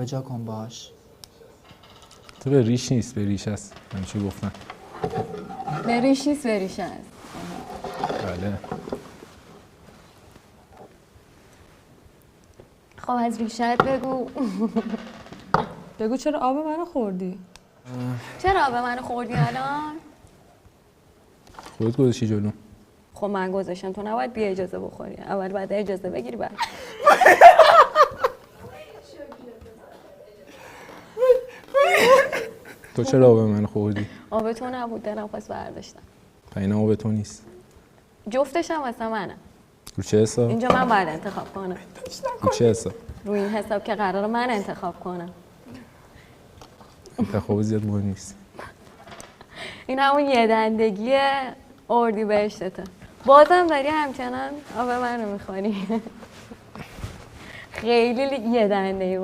جابجا کن باش. تو به ریش نیست، به ریش است. همیشه گفتن به ریش نیست، به ریش است. بله. خب از ریشت بگو. بگو چرا آب منو خوردی؟ چرا آب منو خوردی الان؟ خودت گذاشتی جلو. خب من گذاشتم، تو نباید بی اجازه بخوری. اول باید اجازه بگیری بعد. تو چرا آب من خوردی؟ آب تو نبود، دلم خواست برداشتم. این آب تو نیست. جفتش هم واسه منه. رو چه حساب؟ اینجا من باید انتخاب کنم. رو چه حساب؟ روی این حساب که قراره من انتخاب کنم. انتخاب زیاد مهم نیست. این همون یه دندگی اردیبهشتته. بازم داری همچنان آب منو میخوری. خیلی یه دنده‌ای